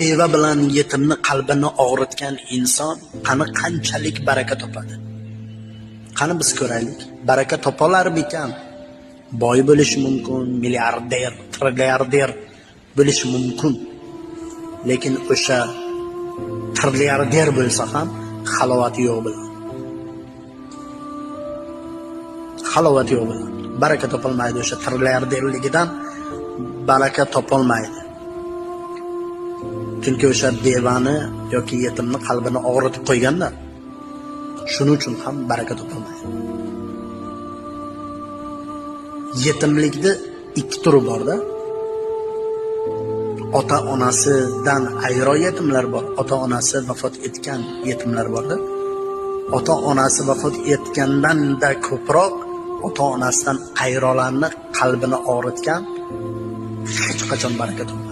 beva bilan yetimni qalbini og'ritgan inson qanchalik baraka topadi? Qani biz ko'raylik. Baraka topalarmikan? Boy bo'lish mumkin, milliarder, trilliarder bo'lish mumkin. Lekin o'sha trilliarder bo'lsa ham halovati yo'q bilan. Halovati yo'q bilan. Baraka topolmaydi, o'sha trilliarderligidan baraka topolmaydi. Chunki o'sha bevani yoki yetimni qalbini og'ritib qo'yganda, shuning uchun ham baraka topolmaydi. Yetimlikda ikki turi bor-da. Ota-onasidan ayro yetimlar bor, ota-onasi vafot etgan yetimlar bor-da. Ota-onasi vafot etgandan-da ko'proq ota-onasidan ayrolarni qalbini og'ritgan hech qachon baraka topmaydi.